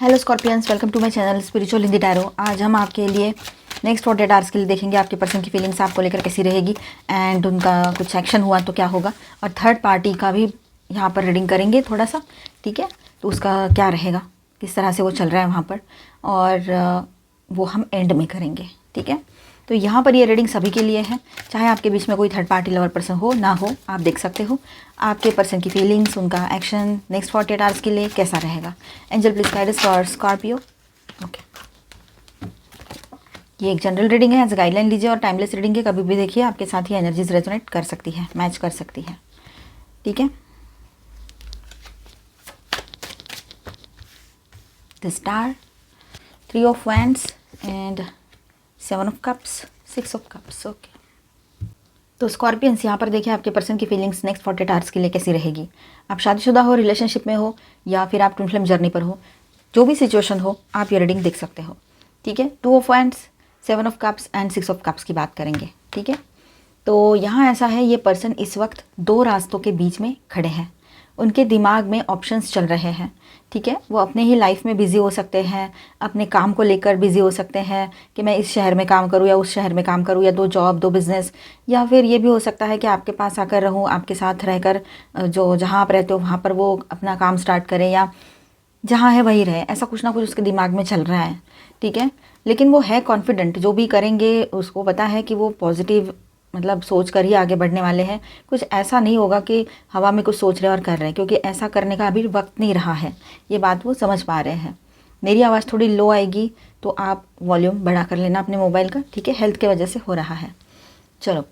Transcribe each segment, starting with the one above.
Hello Scorpions, welcome to my channel spiritual Hindi tarot. आज हम आपके लिए नेक्स्ट 48 आवर्स के लिए देखेंगे आपके पर्सन की फीलिंग्स आपको लेकर कैसी रहेगी एंड उनका कुछ एक्शन हुआ तो क्या होगा, और थर्ड पार्टी का भी यहाँ पर रीडिंग करेंगे थोड़ा सा। ठीक है, तो उसका क्या रहेगा, किस तरह से वो चल रहा है वहाँ पर, और वो हम एंड में करेंगे। ठीक है, तो यहाँ पर ये रीडिंग सभी के लिए है, चाहे आपके बीच में कोई थर्ड पार्टी लवर पर्सन हो ना हो, आप देख सकते हो आपके पर्सन की फीलिंग्स, उनका एक्शन नेक्स्ट 48 आवर्स के लिए कैसा रहेगा। Angel please guide us for Scorpio. Okay, ये एक जनरल रीडिंग है, एज गाइडलाइन लीजिए और टाइमलेस रीडिंग है, कभी भी देखिए आपके साथ ही एनर्जीज रेजोनेट कर सकती है, मैच कर सकती है। ठीक है, the star, 3 of wands and 7 of cups, 6 of cups. Okay, तो स्कॉर्पियंस यहाँ पर देखिए आपके पर्सन की फीलिंग्स नेक्स्ट 48 आवर्स के लिए कैसी रहेगी। आप शादीशुदा हो, रिलेशनशिप में हो, या फिर आप ट्विन फ्लेम जर्नी पर हो, जो भी सिचुएशन हो आप ये रीडिंग देख सकते हो। ठीक है, 2 of wands, 7 of cups and 6 of cups की बात करेंगे। ठीक है, तो यहाँ ऐसा है, ये पर्सन इस वक्त 2 रास्तों के बीच में खड़े हैं, उनके दिमाग में ऑप्शंस चल रहे हैं। ठीक है, वो अपने ही लाइफ में बिज़ी हो सकते हैं, अपने काम को लेकर बिज़ी हो सकते हैं कि मैं इस शहर में काम करूँ या उस शहर में काम करूँ, या 2 जॉब 2 बिज़नेस, या फिर ये भी हो सकता है कि आपके पास आकर रहूँ, आपके साथ रहकर जो जहाँ आप रहते हो वहाँ पर वो अपना काम स्टार्ट करें, या जहाँ है वहीं रहे। ऐसा कुछ ना कुछ उसके दिमाग में चल रहा है। ठीक है, लेकिन वो है कॉन्फिडेंट, जो भी करेंगे उसको पता है कि वो पॉजिटिव मतलब सोच कर ही आगे बढ़ने वाले हैं। कुछ ऐसा नहीं होगा कि हवा में कुछ सोच रहे हैं और कर रहे हैं, क्योंकि ऐसा करने का अभी वक्त नहीं रहा है, ये बात वो समझ पा रहे हैं। मेरी आवाज़ थोड़ी लो आएगी तो आप वॉल्यूम बढ़ा कर लेना अपने मोबाइल का। ठीक है, हेल्थ की वजह से हो रहा है। चलो,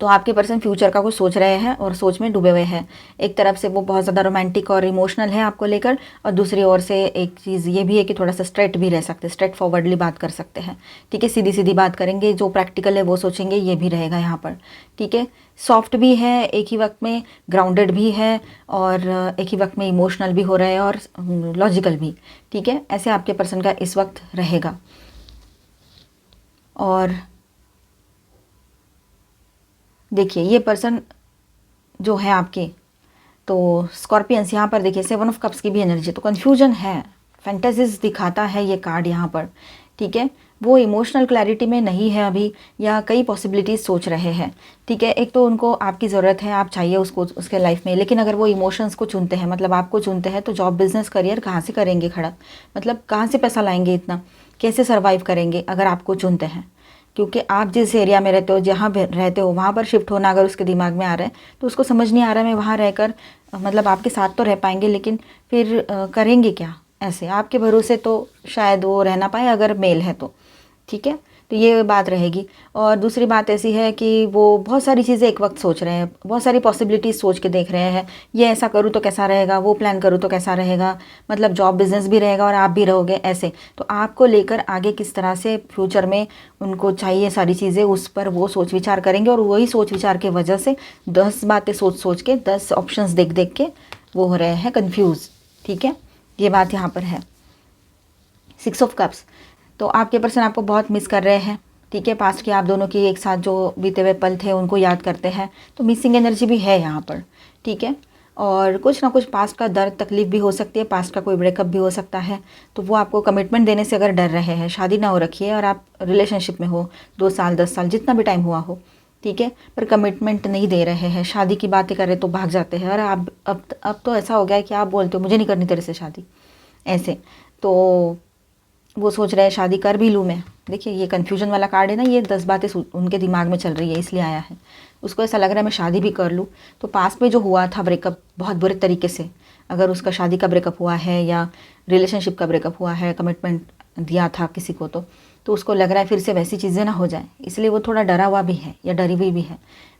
तो आपके पर्सन फ्यूचर का कुछ सोच रहे हैं और सोच में डूबे हुए हैं। एक तरफ से वो बहुत ज़्यादा रोमांटिक और इमोशनल है आपको लेकर, और दूसरी ओर से एक चीज़ ये भी है कि थोड़ा सा स्ट्रेट भी रह सकते हैं, स्ट्रेट फॉरवर्डली बात कर सकते हैं। ठीक है, सीधी सीधी बात करेंगे, जो प्रैक्टिकल है वो सोचेंगे, ये भी रहेगा यहाँ पर। ठीक है, सॉफ्ट भी है एक ही वक्त में, ग्राउंडेड भी है, और एक ही वक्त में इमोशनल भी हो रहे हैं और लॉजिकल भी। ठीक है, ऐसे आपके पर्सन का इस वक्त रहेगा। और देखिए ये पर्सन जो है आपके, तो स्कॉर्पियंस यहाँ पर देखिए 7 ऑफ कप्स की भी एनर्जी, तो कन्फ्यूजन है, फैंटेसीज दिखाता है ये कार्ड यहाँ पर। ठीक है, वो इमोशनल क्लैरिटी में नहीं है अभी, या कई पॉसिबिलिटीज़ सोच रहे हैं। ठीक है, एक तो उनको आपकी ज़रूरत है, आप चाहिए उसको उसके लाइफ में, लेकिन अगर वो इमोशंस को चुनते हैं, मतलब आपको चुनते हैं, तो जॉब बिजनेस करियर कहाँ से करेंगे खड़ा, मतलब कहाँ से पैसा लाएंगे इतना, कैसे सर्वाइव करेंगे अगर आपको चुनते हैं। क्योंकि आप जिस एरिया में रहते हो, जहाँ रहते हो, वहाँ पर शिफ्ट होना अगर उसके दिमाग में आ रहा है, तो उसको समझ नहीं आ रहा है मैं वहाँ रहकर मतलब आपके साथ तो रह पाएंगे, लेकिन फिर करेंगे क्या, ऐसे आपके भरोसे तो शायद वो रह ना पाए अगर मेल है तो। ठीक है, तो ये बात रहेगी। और दूसरी बात ऐसी है कि वो बहुत सारी चीज़ें एक वक्त सोच रहे हैं, बहुत सारी पॉसिबिलिटीज़ सोच के देख रहे हैं, ये ऐसा करूँ तो कैसा रहेगा, वो प्लान करूँ तो कैसा रहेगा, मतलब जॉब बिजनेस भी रहेगा और आप भी रहोगे ऐसे। तो आपको लेकर आगे किस तरह से फ्यूचर में उनको चाहिए सारी चीज़ें, उस पर वो सोच विचार करेंगे, और वही सोच विचार की वजह से 10 बातें सोच सोच के, 10 ऑप्शंस देख देख के वो हो रहे हैं कन्फ्यूज़। ठीक है, ये बात यहाँ पर है। 6 ऑफ कप्स, तो आपके पर्सन आपको बहुत मिस कर रहे हैं। ठीक है, पास्ट की आप दोनों की एक साथ जो बीते हुए पल थे उनको याद करते हैं, तो मिसिंग एनर्जी भी है यहाँ पर। ठीक है, और कुछ ना कुछ पास्ट का दर्द तकलीफ भी हो सकती है, पास्ट का कोई ब्रेकअप भी हो सकता है, तो वो आपको कमिटमेंट देने से अगर डर रहे हैं, शादी ना हो रखी है और आप रिलेशनशिप में हो 2 साल 10 साल जितना भी टाइम हुआ हो, ठीक है, पर कमिटमेंट नहीं दे रहे हैं, शादी की बातें करें तो भाग जाते हैं, और आप अब तो ऐसा हो गया है कि आप बोलते हो मुझे नहीं करनी तेरे से शादी, ऐसे। तो वो सोच रहे हैं शादी कर भी लूँ मैं। देखिए ये कन्फ्यूजन वाला कार्ड है ना, ये 10 बातें उनके दिमाग में चल रही है, इसलिए आया है। उसको ऐसा लग रहा है मैं शादी भी कर लूँ, तो पास में जो हुआ था ब्रेकअप बहुत बुरे तरीके से, अगर उसका शादी का ब्रेकअप हुआ है या रिलेशनशिप का ब्रेकअप हुआ है, कमिटमेंट दिया था किसी को, तो उसको लग रहा है फिर से वैसी चीज़ें ना हो जाए, इसलिए वो थोड़ा डरा हुआ भी है या डरी हुई भी है।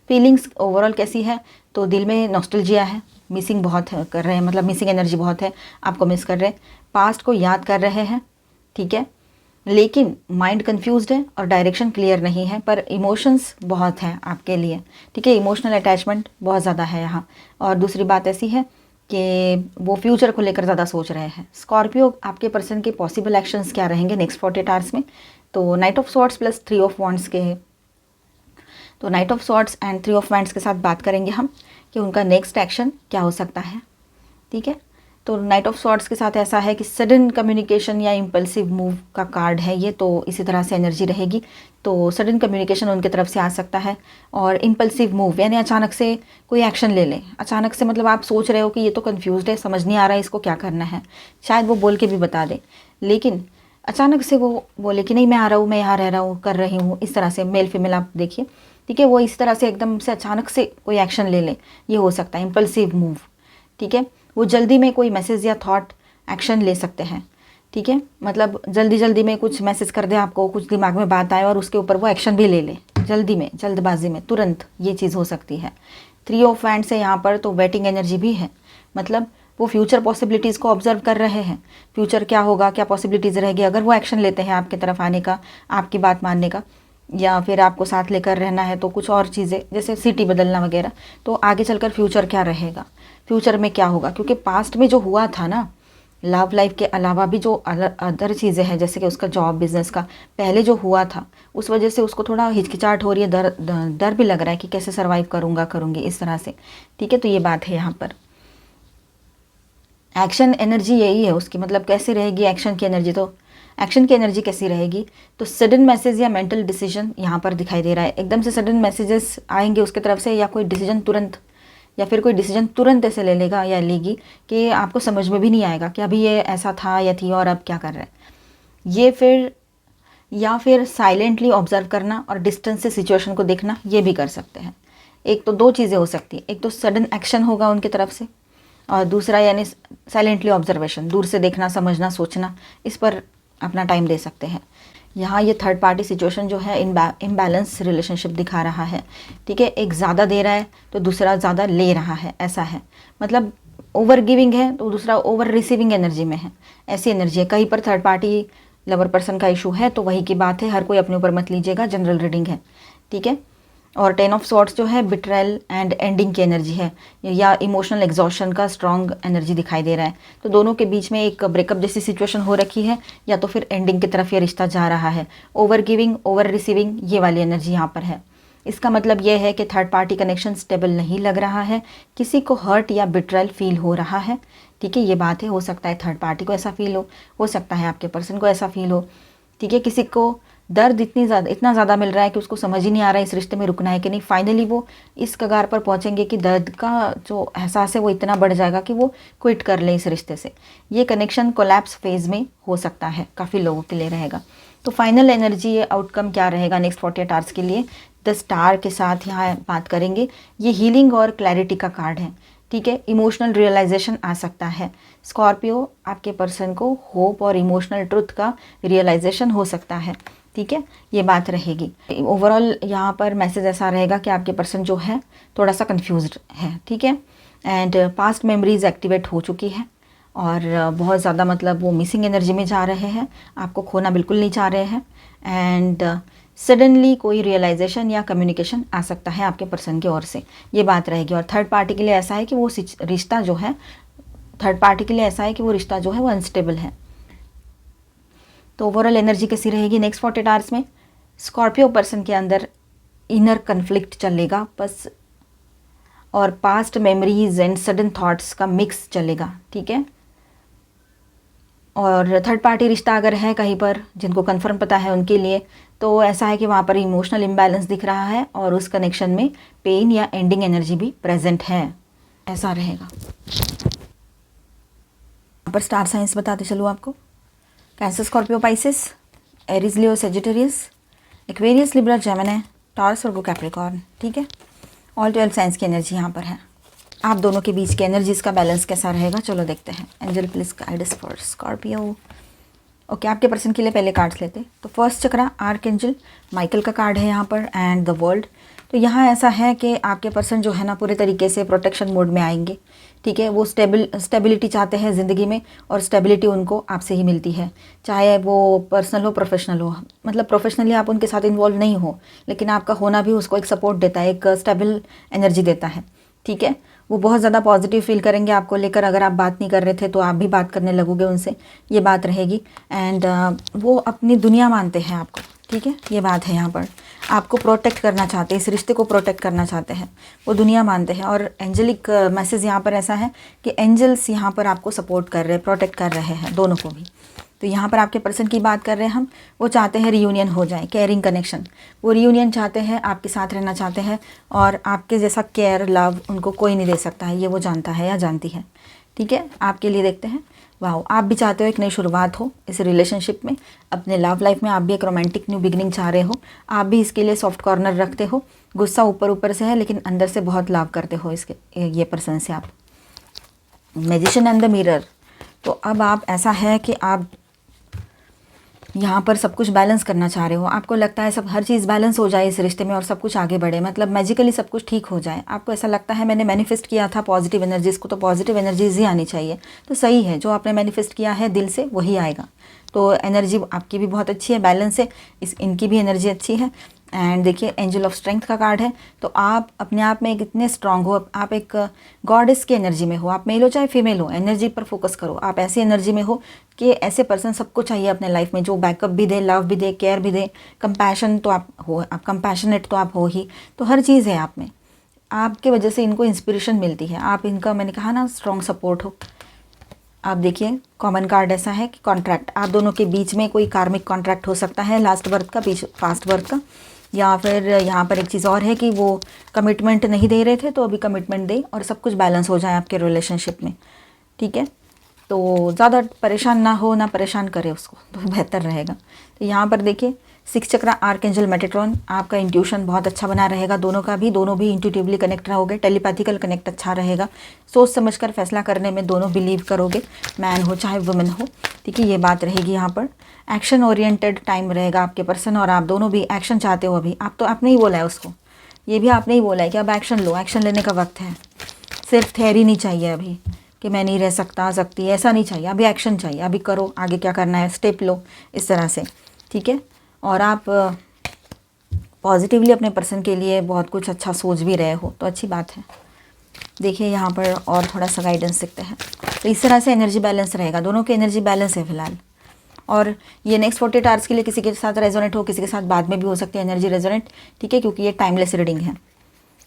फीलिंग्स ओवरऑल कैसी है, तो दिल में नॉस्टैल्जिया है, मिसिंग बहुत कर रहे हैं, मतलब मिसिंग एनर्जी बहुत है, आपको मिस कर रहे हैं, पास्ट को याद कर रहे हैं। ठीक है, लेकिन माइंड कंफ्यूज्ड है और डायरेक्शन क्लियर नहीं है, पर इमोशंस बहुत हैं आपके लिए। ठीक है, इमोशनल अटैचमेंट बहुत ज़्यादा है यहाँ। और दूसरी बात ऐसी है कि वो फ्यूचर को लेकर ज़्यादा सोच रहे हैं। स्कॉर्पियो, आपके पर्सन के पॉसिबल एक्शंस क्या रहेंगे नेक्स्ट 48 आवर्स में, तो night of swords plus 3 of wands के, तो night of swords and 3 of wands के साथ बात करेंगे हम कि उनका नेक्स्ट एक्शन क्या हो सकता है। ठीक है, तो नाइट ऑफ स्वॉर्ड्स के साथ ऐसा है कि सडन कम्युनिकेशन या इम्पल्सिव मूव का कार्ड है ये, तो इसी तरह से एनर्जी रहेगी। तो सडन कम्युनिकेशन उनकी तरफ से आ सकता है, और इम्पल्सिव मूव यानी अचानक से कोई एक्शन ले लें। अचानक से मतलब आप सोच रहे हो कि ये तो कंफ्यूज्ड है, समझ नहीं आ रहा है इसको क्या करना है, शायद वो बोल के भी बता दे, लेकिन अचानक से वो बोले कि नहीं मैं आ रहा हूँ, मैं यहाँ रह रहा हूँ, कर रही हूँ, इस तरह से। मेल फीमेल आप देखिए, ठीक है, वो इस तरह से एकदम से अचानक से कोई एक्शन ले ले, ये हो सकता है इम्पल्सिव मूव, ठीक है। वो जल्दी में कोई मैसेज या थॉट एक्शन ले सकते हैं, ठीक है, मतलब जल्दी जल्दी में कुछ मैसेज कर दे आपको, कुछ दिमाग में बात आए और उसके ऊपर वो एक्शन भी ले ले, जल्दी में, जल्दबाजी में, तुरंत, ये चीज़ हो सकती है। 3 ऑफ वैंड्स है यहाँ पर, तो वेटिंग एनर्जी भी है, मतलब वो फ्यूचर पॉसिबिलिटीज़ को ऑब्जर्व कर रहे हैं, फ्यूचर क्या होगा, क्या पॉसिबिलिटीज़ रहेगी अगर वो एक्शन लेते हैं आपकी तरफ आने का, आपकी बात मानने का, या फिर आपको साथ लेकर रहना है तो कुछ और चीज़ें जैसे सिटी बदलना वगैरह। तो आगे चलकर फ्यूचर क्या रहेगा, फ्यूचर में क्या होगा, क्योंकि पास्ट में जो हुआ था ना, लव लाइफ के अलावा भी जो अदर चीज़ें हैं, जैसे कि उसका जॉब बिजनेस का पहले जो हुआ था, उस वजह से उसको थोड़ा हिचकिचाहट हो रही है, डर भी लग रहा है कि कैसे सर्वाइव करूँगी, इस तरह से, ठीक है। तो ये बात है यहाँ पर। एक्शन एनर्जी यही है उसकी, मतलब कैसे रहेगी एक्शन की एनर्जी, तो एक्शन की एनर्जी कैसी रहेगी, तो सडन मैसेज या मेंटल डिसीजन यहाँ पर दिखाई दे रहा है। एकदम से सडन मैसेजेस आएंगे उसके तरफ से, या कोई डिसीजन तुरंत, या फिर कोई डिसीजन तुरंत ऐसे ले लेगा या लेगी कि आपको समझ में भी नहीं आएगा कि अभी ये ऐसा था या थी और अब क्या कर रहा है ये। फिर या फिर साइलेंटली ऑब्जर्व करना और डिस्टेंस से सिचुएशन को देखना, ये भी कर सकते हैं। एक तो 2 चीज़ें हो सकती है, एक तो सडन एक्शन होगा उनकी तरफ से, और दूसरा यानी साइलेंटली ऑब्जर्वेशन, दूर से देखना, समझना, सोचना, इस पर अपना टाइम दे सकते हैं। यहाँ ये थर्ड पार्टी सिचुएशन जो है इम्बैलेंस रिलेशनशिप दिखा रहा है, ठीक है। एक ज़्यादा दे रहा है तो दूसरा ज़्यादा ले रहा है, ऐसा है, मतलब ओवर गिविंग है तो दूसरा ओवर रिसीविंग एनर्जी में है, ऐसी एनर्जी है। कहीं पर थर्ड पार्टी लवर पर्सन का इशू है तो वही की बात है, हर कोई अपने ऊपर मत लीजिएगा, जनरल रीडिंग है, ठीक है। और 10 ऑफ स्वॉर्ड्स जो है बिट्रेल एंड एंडिंग की एनर्जी है, या इमोशनल एग्जॉशन का स्ट्रॉन्ग एनर्जी दिखाई दे रहा है। तो दोनों के बीच में एक ब्रेकअप जैसी सिचुएशन हो रखी है, या तो फिर एंडिंग की तरफ ये रिश्ता जा रहा है। ओवर गिविंग, ओवर रिसीविंग, ये वाली एनर्जी यहाँ पर है। इसका मतलब ये है कि थर्ड पार्टी कनेक्शन स्टेबल नहीं लग रहा है, किसी को हर्ट या बिट्रेल फील हो रहा है, ठीक है। ये बात है, हो सकता है थर्ड पार्टी को ऐसा फील हो सकता है आपके पर्सन को ऐसा फील हो, ठीक है। किसी को दर्द इतना ज़्यादा मिल रहा है कि उसको समझ ही नहीं आ रहा है इस रिश्ते में रुकना है कि नहीं। फाइनली वो इस कगार पर पहुंचेंगे कि दर्द का जो एहसास है वो इतना बढ़ जाएगा कि वो क्विट कर ले इस रिश्ते से। ये कनेक्शन कोलैप्स फेज में हो सकता है, काफ़ी लोगों के लिए रहेगा। तो फाइनल एनर्जी, ये आउटकम क्या रहेगा नेक्स्ट 48 आवर्स के लिए, द स्टार के साथ यहाँ बात करेंगे। ये हीलिंग और क्लैरिटी का कार्ड है, ठीक है। इमोशनल रियलाइजेशन आ सकता है। स्कॉर्पियो, आपके पर्सन को होप और इमोशनल ट्रुथ का रियलाइजेशन हो सकता है, ठीक है। ये बात रहेगी। ओवरऑल यहाँ पर मैसेज ऐसा रहेगा कि आपके पर्सन जो है थोड़ा सा कंफ्यूज्ड है, ठीक है। एंड पास्ट मेमोरीज एक्टिवेट हो चुकी है, और बहुत ज़्यादा मतलब वो मिसिंग एनर्जी में जा रहे हैं, आपको खोना बिल्कुल नहीं चाह रहे हैं। एंड सडनली कोई रियलाइजेशन या कम्युनिकेशन आ सकता है आपके पर्सन की ओर से, ये बात रहेगी। और थर्ड पार्टी के लिए ऐसा है कि वो रिश्ता जो है, थर्ड पार्टी के लिए ऐसा है कि वो रिश्ता जो है वो अनस्टेबल है। तो ओवरऑल एनर्जी कैसी रहेगी नेक्स्ट 48 आवर्स में। स्कॉर्पियो पर्सन के अंदर इनर कन्फ्लिक्ट चलेगा बस, और past memories and sudden thoughts का मिक्स चलेगा, ठीक है। और थर्ड पार्टी रिश्ता अगर है कहीं पर, जिनको कंफर्म पता है उनके लिए, तो ऐसा है कि वहाँ पर इमोशनल इम्बैलेंस दिख रहा है, और उस कनेक्शन में पेन या एंडिंग एनर्जी भी प्रेजेंट है, ऐसा रहेगा। यहाँ पर स्टार साइंस बताते चलूँ आपको। Cancer, Scorpio, Pisces, Aries, Leo, Sagittarius, Aquarius, Libra, Gemini, Taurus, Virgo, Capricorn, ठीक है। ऑल 12 साइंस की एनर्जी यहाँ पर है। आप दोनों के बीच के एनर्जीज का बैलेंस कैसा रहेगा, चलो देखते हैं। Angel please guide us for Scorpio. Okay, आपके पर्सन के लिए पहले कार्ड्स लेते। तो फर्स्ट चक्रा आर्क एंजल माइकल का कार्ड है यहाँ पर, एंड द वर्ल्ड। तो यहाँ ऐसा है कि आपके पर्सन जो है ना पूरे तरीके से प्रोटेक्शन मोड में आएंगे, ठीक है। वो स्टेबिलिटी चाहते हैं ज़िंदगी में, और स्टेबिलिटी उनको आपसे ही मिलती है, चाहे वो पर्सनल हो प्रोफेशनल हो। मतलब प्रोफेशनली आप उनके साथ इन्वॉल्व नहीं हो, लेकिन आपका होना भी उसको एक सपोर्ट देता है, एक स्टेबल एनर्जी देता है, ठीक है। वो बहुत ज़्यादा पॉजिटिव फील करेंगे आपको लेकर। अगर आप बात नहीं कर रहे थे तो आप भी बात करने लगोगे उनसे, ये बात रहेगी। एंड वो अपनी दुनिया मानते हैं आपको, ठीक है, ये बात है यहाँ पर। आपको प्रोटेक्ट करना चाहते हैं, इस रिश्ते को प्रोटेक्ट करना चाहते हैं, वो दुनिया मानते हैं। और एंजलिक मैसेज यहाँ पर ऐसा है कि एंजल्स यहाँ पर आपको सपोर्ट कर रहे हैं, प्रोटेक्ट कर रहे हैं दोनों को भी। तो यहाँ पर आपके पर्सन की बात कर रहे हैं हम, वो चाहते हैं रियूनियन हो जाए, केयरिंग कनेक्शन, वो रियूनियन चाहते हैं, आपके साथ रहना चाहते हैं। और आपके जैसा केयर लव उनको कोई नहीं दे सकता है, ये वो जानता है या जानती है। ठीक है, आपके लिए देखते हैं। वाह, आप भी चाहते हो एक नई शुरुआत हो इस रिलेशनशिप में, अपने लव लाइफ में आप भी एक रोमांटिक न्यू बिगिनिंग चाह रहे हो। आप भी इसके लिए सॉफ्ट कॉर्नर रखते हो, गुस्सा ऊपर ऊपर से है लेकिन अंदर से बहुत लव करते हो इसके ये पर्सन से आप। मैजिशियन एंड द मिरर, तो अब आप ऐसा है कि आप यहाँ पर सब कुछ बैलेंस करना चाह रहे हो। आपको लगता है सब हर चीज़ बैलेंस हो जाए इस रिश्ते में और सब कुछ आगे बढ़े, मतलब मैजिकली सब कुछ ठीक हो जाए। आपको ऐसा लगता है मैंने मैनिफेस्ट किया था पॉजिटिव एनर्जीज़ को, तो पॉजिटिव एनर्जीज़ ही आनी चाहिए। तो सही है, जो आपने मैनिफेस्ट किया है दिल से वही आएगा। तो एनर्जी आपकी भी बहुत अच्छी है, बैलेंस है, इनकी भी एनर्जी अच्छी है। एंड देखिए एंजल ऑफ स्ट्रेंथ का कार्ड है, तो आप अपने आप में कितने स्ट्रांग हो, आप एक गॉडेस की एनर्जी में हो। आप मेल हो चाहे फीमेल हो, एनर्जी पर फोकस करो। आप ऐसी एनर्जी में हो कि ऐसे पर्सन सबको चाहिए अपने लाइफ में, जो बैकअप भी दे, लव भी दे, केयर भी दे, कंपैशन तो आप हो, आप कंपैशनेट तो आप हो ही। तो हर चीज़ है आप में, आपके वजह से इनको इंस्पिरेशन मिलती है। आप इनका, मैंने कहा ना, स्ट्रॉन्ग सपोर्ट हो। आप देखिए कॉमन कार्ड ऐसा है कि कॉन्ट्रैक्ट, आप दोनों के बीच में कोई कार्मिक कॉन्ट्रैक्ट हो सकता है, लास्ट बर्थ का, पास्ट बर्थ का। या फिर यहाँ पर एक चीज़ और है कि वो कमिटमेंट नहीं दे रहे थे तो अभी कमिटमेंट दे और सब कुछ बैलेंस हो जाए आपके रिलेशनशिप में। ठीक है, तो ज़्यादा परेशान ना हो, ना परेशान करे उसको, तो बेहतर रहेगा। तो यहाँ पर देखिए 6 चक्रा आर्कएंजल मेटाट्रॉन, आपका इंट्यूशन बहुत अच्छा बना रहेगा, दोनों का भी, दोनों भी इंट्यूटिवली कनेक्ट रहोगे, टेलीपैथिकल कनेक्ट अच्छा रहेगा, सोच समझकर फैसला करने में दोनों बिलीव करोगे, मैन हो चाहे वुमेन हो। ठीक है, ये बात रहेगी यहाँ पर। एक्शन ओरिएंटेड टाइम रहेगा आपके पर्सन, और आप दोनों भी एक्शन चाहते हो अभी। आप तो आपने ही बोला है उसको, ये भी आपने ही बोला है कि अब एक्शन लो, एक्शन लेने का वक्त है। सिर्फ थ्योरी नहीं चाहिए अभी कि मैं नहीं रह सकता सकती, ऐसा नहीं चाहिए, अभी एक्शन चाहिए, अभी करो, आगे क्या करना है स्टेप लो, इस तरह से। ठीक है, और आप पॉजिटिवली अपने पर्सन के लिए बहुत कुछ अच्छा सोच भी रहे हो, तो अच्छी बात है। देखिए यहाँ पर और थोड़ा सा गाइडेंस सीखते हैं। तो इस तरह से एनर्जी बैलेंस रहेगा, दोनों की एनर्जी बैलेंस है फिलहाल। और ये नेक्स्ट 48 आवर्स के लिए किसी के साथ रेजोनेट हो, किसी के साथ बाद में भी हो सकती है एनर्जी रेजोनेट। ठीक है, क्योंकि ये टाइमलेस रीडिंग है।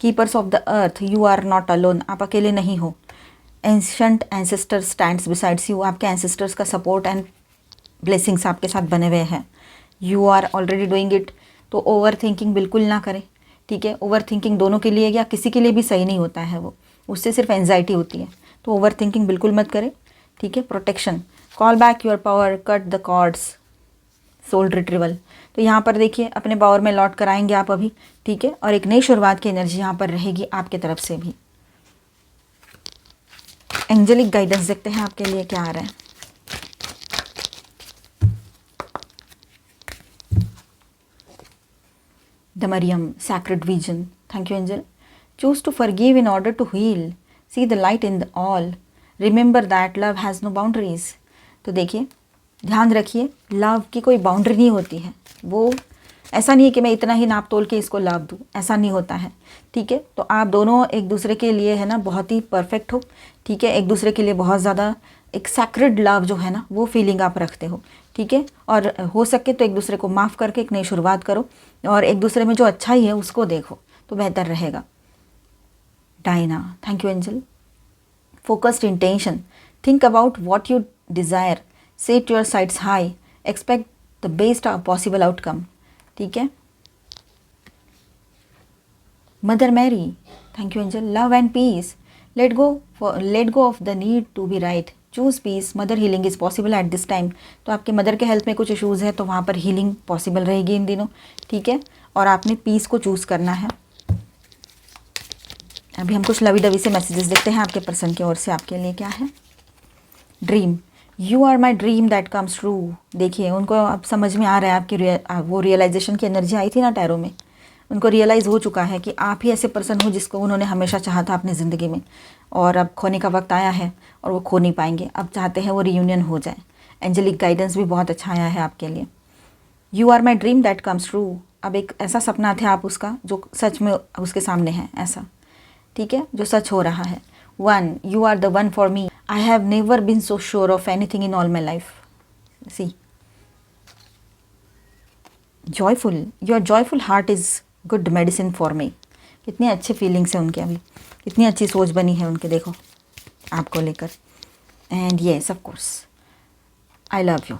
Keepers of the earth, you are not alone, आप अकेले नहीं हो। Ancient ancestor stands besides you, आपके एंसेस्टर्स का सपोर्ट एंड ब्लेसिंग्स आपके साथ बने हुए हैं। You are already doing it, तो ओवर थिंकिंग बिल्कुल ना करें। ठीक है, ओवर थिंकिंग दोनों के लिए या किसी के लिए भी सही नहीं होता है, वो उससे सिर्फ एंजाइटी होती है, तो ओवर थिंकिंग बिल्कुल मत करें। ठीक है, protection, call back your power, cut the cords, soul retrieval, तो यहाँ पर देखिए अपने पावर में लौट कर आएंगे आप अभी। ठीक है, और एक नई शुरुआत की एनर्जी यहाँ पर रहेगी आपके तरफ से भी। एंजेलिक गाइडेंस देखते हैं आपके लिए क्या आ रहा है। The Miriam, sacred vision, thank you angel. Choose to forgive in order to heal, see the light in the all, remember that love has no boundaries. तो देखिए ध्यान रखिए, लव की कोई बाउंड्री नहीं होती है। वो ऐसा नहीं है कि मैं इतना ही नाप तोल के इसको लव दूँ, ऐसा नहीं होता है। ठीक है, तो आप दोनों एक दूसरे के लिए है ना बहुत ही परफेक्ट हो। ठीक है, एक दूसरे के लिए बहुत ज़्यादा एक सैक्रेड लव जो है ना वो फीलिंग आप रखते हो। ठीक है, और हो सके तो एक दूसरे को माफ़ करके एक नई शुरुआत करो, और एक दूसरे में जो अच्छाई है उसको देखो, तो बेहतर रहेगा। Diana, thank you angel. Focused intention, think about what you desire, set your sights high, expect the best possible outcome. ठीक है, mother Mary, thank you angel. Love and peace, let go of the need to be right, choose peace, mother healing is possible at this time. तो आपके mother के health में कुछ issues है, तो वहाँ पर हीलिंग पॉसिबल रहेगी इन दिनों। ठीक है, और आपने पीस को चूज़ करना है। अभी हम कुछ लवी डवी से मैसेजेस देखते हैं आपके पर्सन की ओर से आपके लिए क्या है। Dream, you are my dream that comes true. देखिए उनको अब समझ में आ रहा है आपकी वो रियलाइजेशन की एनर्जी आई थी ना टैरो में, उनको रियलाइज़ हो चुका है कि आप ही ऐसे पर्सन हो जिसको उन्होंने हमेशा चाहा था अपनी ज़िंदगी में, और अब खोने का वक्त आया है और वो खो नहीं पाएंगे। अब चाहते हैं वो रियूनियन हो जाए। एंजेलिक गाइडेंस भी बहुत अच्छा आया है आपके लिए। You are my dream that comes true, अब एक ऐसा सपना था आप उसका जो सच में उसके सामने है, ऐसा। ठीक है, जो सच हो रहा है। One, you are the one for me, I have never been so sure of anything in all my life. See joyful, your joyful heart is good medicine for me. कितने अच्छे फीलिंग्स हैं उनके, अभी कितनी अच्छी सोच बनी है उनके, देखो आपको लेकर। And yes of course I love you,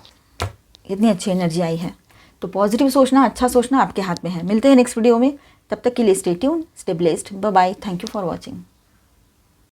कितनी अच्छी एनर्जी आई है। तो पॉजिटिव सोचना, अच्छा सोचना आपके हाथ में है। मिलते हैं नेक्स्ट वीडियो में, तब तक के लिए stay tune, stay blessed, bye bye, thank you for watching.